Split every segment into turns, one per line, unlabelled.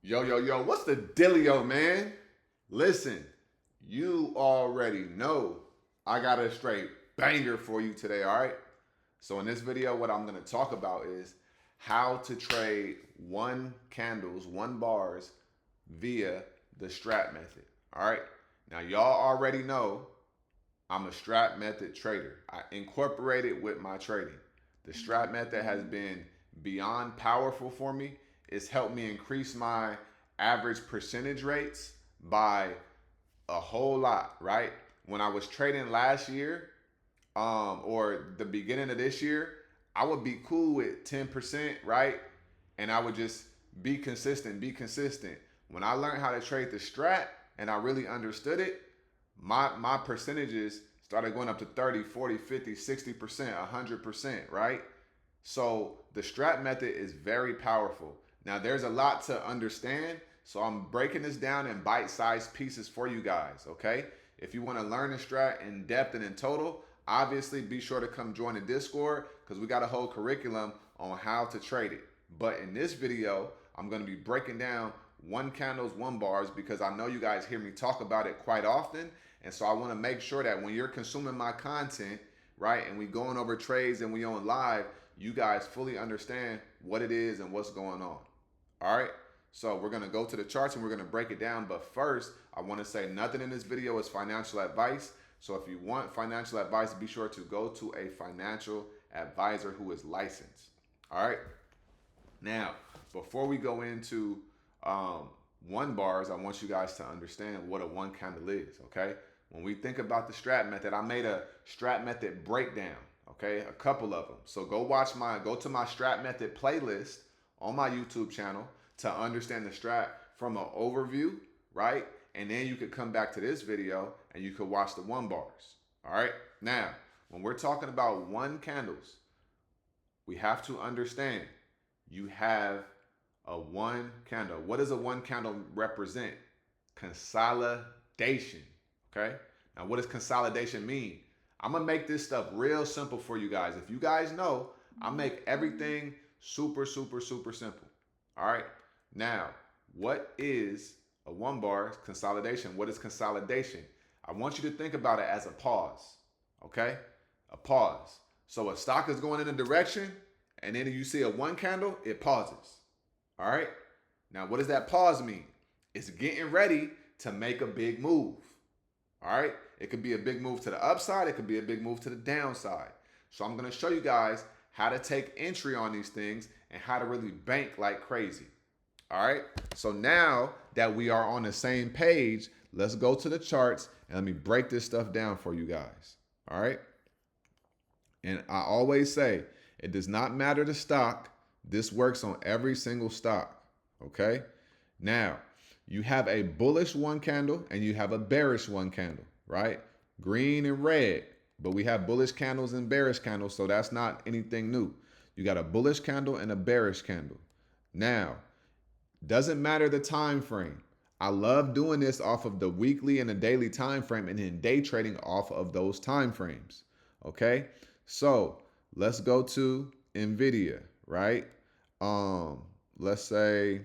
Yo, what's the dealio, man? Listen, you already know I got a straight banger for you today, all right? So, in this video, what I'm gonna talk about is how to trade one candles, one bars via the Strat method, all right? Now, y'all already know I'm a Strat method trader. I incorporate it with my trading. The Strat method has been beyond powerful for me. It's helped me increase my average percentage rates by a whole lot, right? When I was trading last year, or the beginning of this year, I would be cool with 10%, right? And I would just be consistent, be consistent. When I learned how to trade the strat and I really understood it, my percentages started going up to 30, 40, 50, 60%, 100%, right? So the strat method is very powerful. Now there's a lot to understand, so I'm breaking this down in bite-sized pieces for you guys, okay? If you want to learn the strat in depth and in total, obviously be sure to come join the Discord because we got a whole curriculum on how to trade it. But in this video, I'm going to be breaking down one candles, one bars because I know you guys hear me talk about it quite often. And so I want to make sure that when you're consuming my content, right, and we going over trades and we on live, you guys fully understand what it is and what's going on. All right. So we're going to go to the charts and we're going to break it down. But first, I want to say nothing in this video is financial advice. So if you want financial advice, be sure to go to a financial advisor who is licensed. All right. Now, before we go into one bars, I want you guys to understand what a one candle is. Okay. When we think about the strat method, I made a strat method breakdown. Okay. A couple of them. So go to my strat method playlist on my YouTube channel to understand the strat from an overview, right? And then you could come back to this video and you could watch the one bars. All right. Now, when we're talking about one candles, we have to understand you have a one candle. What does a one candle represent? Consolidation. Okay. Now, what does consolidation mean? I'm going to make this stuff real simple for you guys. If you guys know, I make everything super, super, super simple. All right. Now, what is a one bar consolidation? What is consolidation? I want you to think about it as a pause. Okay? A pause. So a stock is going in a direction, and then you see a one candle, it pauses. All right? Now, what does that pause mean? It's getting ready to make a big move. All right? It could be a big move to the upside, it could be a big move to the downside. So I'm going to show you guys how to take entry on these things and how to really bank like crazy. All right. So now that we are on the same page, let's go to the charts and let me break this stuff down for you guys. All right. And I always say it does not matter the stock. This works on every single stock. Okay. Now you have a bullish one candle and you have a bearish one candle, right? Green and red, but we have bullish candles and bearish candles. So that's not anything new. You got a bullish candle and a bearish candle. Now, doesn't matter the time frame. I love doing this off of the weekly and the daily time frame and then day trading off of those time frames. Okay? So, let's go to Nvidia, right? Let's say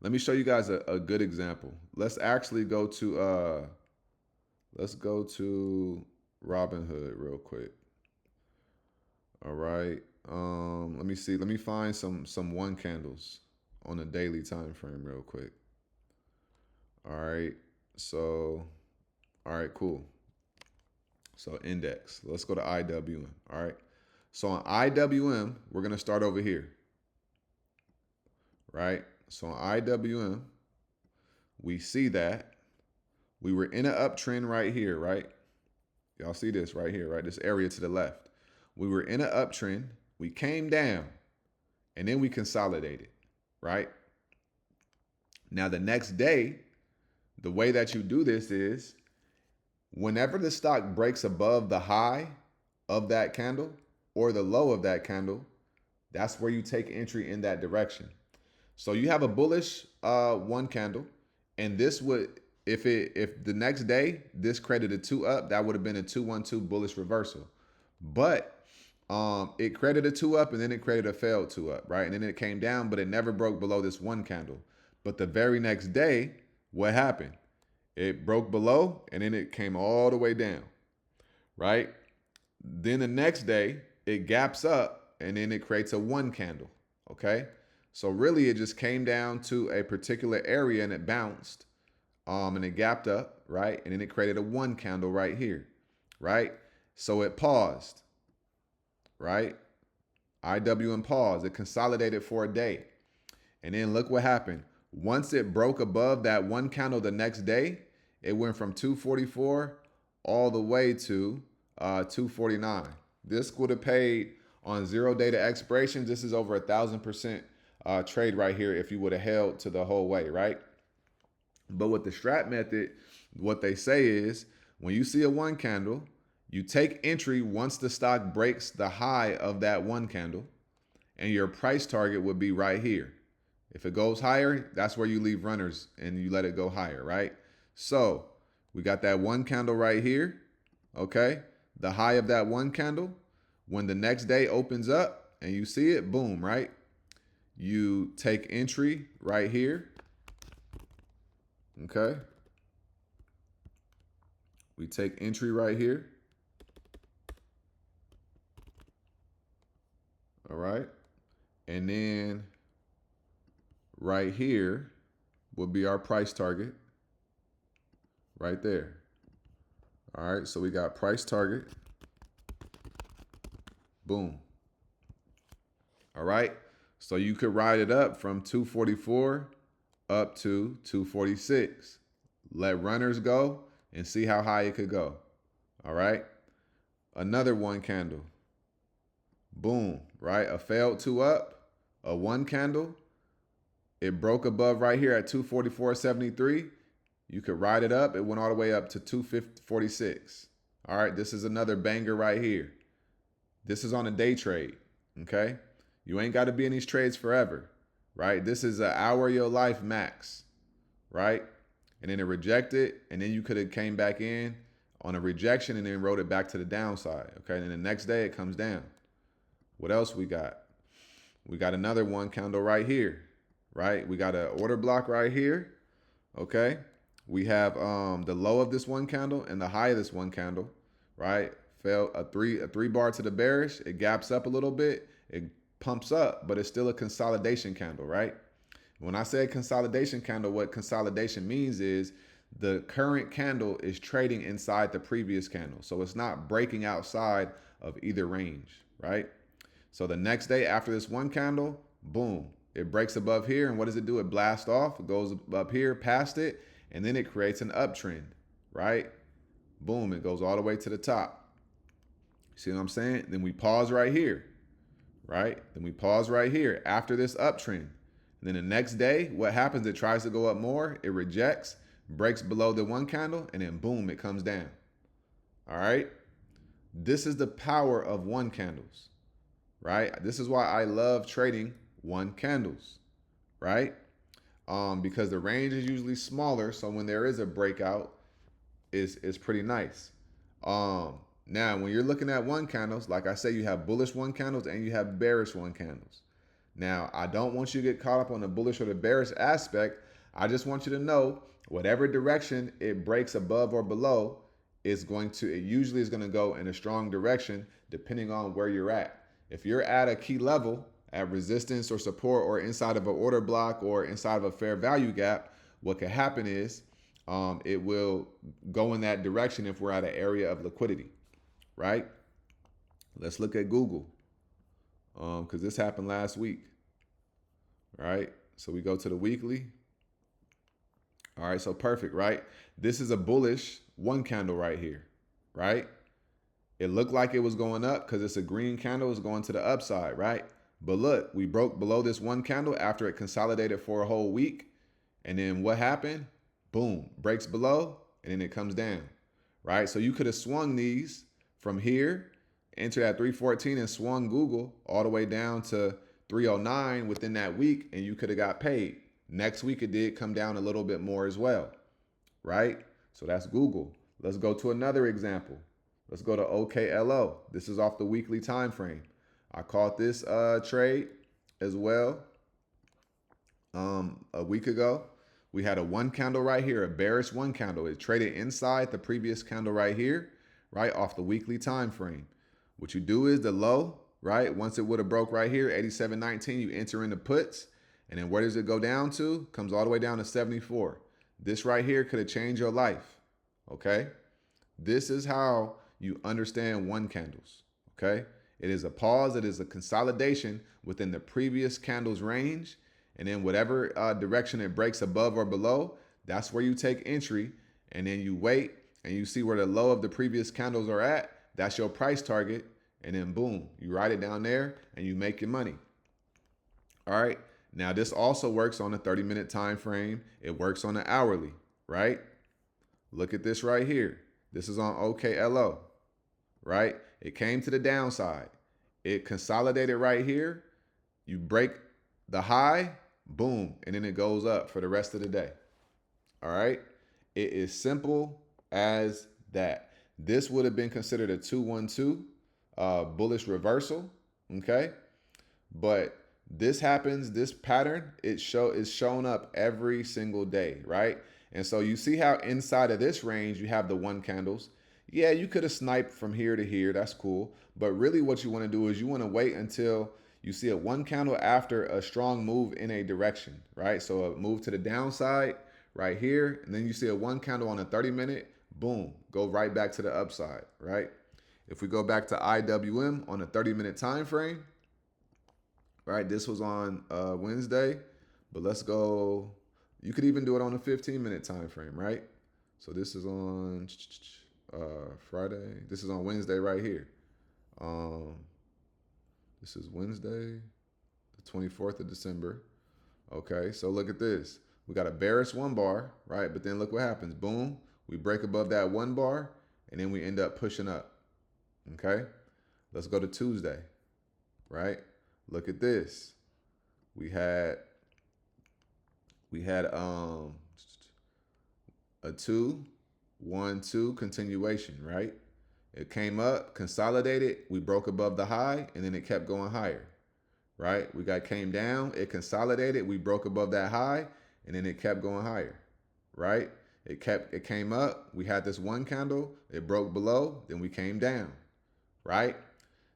let me show you guys a good example. Let's actually go to Robinhood real quick. All right. Let me see. Let me find some one candles on a daily time frame real quick. All right. So, all right, cool. So index. Let's go to IWM. All right. So on IWM, we're gonna start over here. Right. So on IWM, we see that we were in an uptrend right here, right? Y'all see this right here, right? This area to the left. We were in an uptrend. We came down and then we consolidated, right? Now, the next day, the way that you do this is whenever the stock breaks above the high of that candle or the low of that candle, that's where you take entry in that direction. So you have a bullish one candle, and this would, if the next day this created a two up, that would have been a 2-1-2 bullish reversal. But It created a two up and then it created a failed two up, right? And then it came down, but it never broke below this one candle. But the very next day, what happened? It broke below and then it came all the way down, right? Then the next day, it gaps up and then it creates a one candle, okay? So really it just came down to a particular area and it bounced, and it gapped up, right? And then it created a one candle right here, right? So it paused, right? IW and pause. It consolidated for a day. And then look what happened. Once it broke above that one candle the next day, it went from 244 all the way to 249. This would have paid on 0 day to expiration. This is over 1,000% trade right here if you would have held to the whole way, right? But with the Strat method, what they say is when you see a one candle, you take entry once the stock breaks the high of that one candle, and your price target would be right here. If it goes higher, that's where you leave runners and you let it go higher, right? So we got that one candle right here, okay? The high of that one candle, when the next day opens up and you see it, boom, right? You take entry right here, okay? We take entry right here. All right. And then right here will be our price target right there. All right. So we got price target. Boom. All right. So you could ride it up from 244 up to 246. Let runners go and see how high it could go. All right. Another one candle. Boom, right? A failed two up, a one candle. It broke above right here at 244.73. You could ride it up. It went all the way up to 246. All right, this is another banger right here. This is on a day trade, okay? You ain't got to be in these trades forever, right? This is an hour of your life max, right? And then it rejected, and then you could have came back in on a rejection and then rode it back to the downside, okay? And then the next day it comes down. What else we got? We got another one candle right here, right? We got an order block right here, okay? We have the low of this one candle and the high of this one candle, right? Fell a three bar to the bearish. It gaps up a little bit. It pumps up, but it's still a consolidation candle, right? When I say consolidation candle, what consolidation means is the current candle is trading inside the previous candle. So it's not breaking outside of either range, right? So the next day after this one candle, boom, it breaks above here. And what does it do? It blasts off, it goes up here past it, and then it creates an uptrend, right? Boom, it goes all the way to the top. See what I'm saying? Then we pause right here, right? Then we pause right here after this uptrend. And then the next day, what happens? It tries to go up more. It rejects, breaks below the one candle, and then boom, it comes down. All right? This is the power of one candles. Right? This is why I love trading one candles, right? Because the range is usually smaller, so when there is a breakout, is pretty nice. Now, when you're looking at one candles, like I say, you have bullish one candles and you have bearish one candles. Now, I don't want you to get caught up on the bullish or the bearish aspect. I just want you to know whatever direction it breaks above or below is going to, it usually is going to go in a strong direction depending on where you're at. If you're at a key level, at resistance or support or inside of an order block or inside of a fair value gap, what could happen is it will go in that direction if we're at an area of liquidity, right? Let's look at Google because this happened last week, right? So we go to the weekly. All right, so perfect, right? This is a bullish one candle right here, right? It looked like it was going up because it's a green candle. It's going to the upside, right? But look, we broke below this one candle after it consolidated for a whole week. And then what happened? Boom, breaks below and then it comes down, right? So you could have swung these from here, entered at 314 and swung Google all the way down to 309 within that week and you could have got paid. Next week, it did come down a little bit more as well, right? So that's Google. Let's go to another example. Let's go to OKLO. This is off the weekly time frame. I caught this trade as well a week ago. We had a one candle right here, a bearish one candle. It traded inside the previous candle right here, right off the weekly time frame. What you do is the low, right? Once it would have broke right here, 87.19, you enter into puts. And then where does it go down to? Comes all the way down to 74. This right here could have changed your life, okay? This is how you understand one candles, okay? It is a pause. It is a consolidation within the previous candle's range. And then whatever direction it breaks above or below, that's where you take entry. And then you wait and you see where the low of the previous candles are at. That's your price target. And then boom, you write it down there and you make your money. All right. Now this also works on a 30-minute time frame. It works on an hourly, right? Look at this right here. This is on OKLO, right? It came to the downside. It consolidated right here. You break the high, boom, and then it goes up for the rest of the day. All right? It is simple as that. This would have been considered a 2-1-2 bullish reversal, okay? But this happens, this pattern, is shown up every single day, right? And so you see how inside of this range, you have the one candles. Yeah, you could have sniped from here to here. That's cool. But really what you want to do is you want to wait until you see a one candle after a strong move in a direction, right? So a move to the downside right here. And then you see a one candle on a 30-minute, boom, go right back to the upside, right? If we go back to IWM on a 30-minute time frame, right? This was on Wednesday, but let's go. You could even do it on a 15-minute time frame, right? So this is on Friday. This is on Wednesday right here. This is Wednesday, the 24th of December. Okay, so look at this. We got a bearish one bar, right? But then look what happens. Boom, we break above that one bar, and then we end up pushing up. Okay, let's go to Tuesday, right? Look at this. We had a 2-1-2 continuation, right? It came up, consolidated, we broke above the high, and then it kept going higher, right? Came down, it consolidated, we broke above that high, and then it kept going higher, right? It came up, we had this one candle, it broke below, then we came down, right?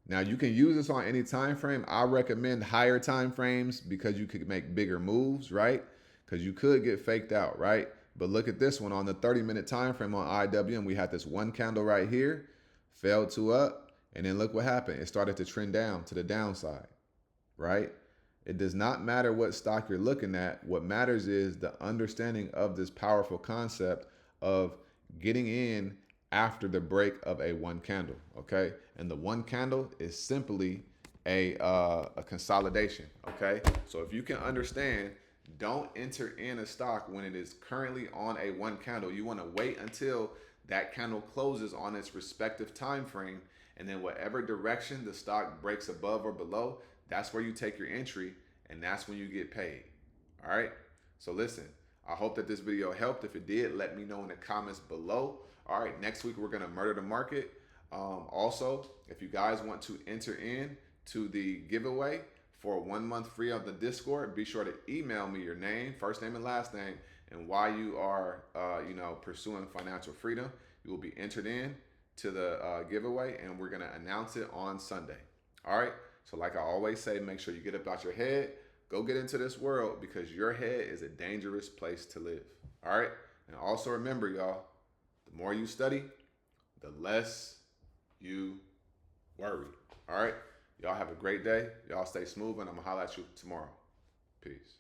Now you can use this on any time frame. I recommend higher time frames because you could make bigger moves, right? Because you could get faked out, right? But look at this one on the 30-minute time frame on IWM. We had this one candle right here, fell to up, and then look what happened. It started to trend down to the downside, right? It does not matter what stock you're looking at. What matters is the understanding of this powerful concept of getting in after the break of a one candle, okay? And the one candle is simply a consolidation, okay? So if you can understand, don't enter in a stock when it is currently on a one candle. You want to wait until that candle closes on its respective time frame, and then whatever direction the stock breaks above or below, that's where you take your entry, and that's when you get paid. All right? So listen, I hope that this video helped. If it did, let me know in the comments below. All right, next week we're gonna murder the market. Also, if you guys want to enter in to the giveaway for 1 month free on the Discord, be sure to email me your name, first name and last name, and why you are pursuing financial freedom. You will be entered in to the giveaway, and we're gonna announce it on Sunday. All right, so like I always say, make sure you get up out your head, go get into this world, because your head is a dangerous place to live. All right, and also remember, y'all, the more you study, the less you worry. All right? Y'all have a great day. Y'all stay smooth, and I'm going to holler at you tomorrow. Peace.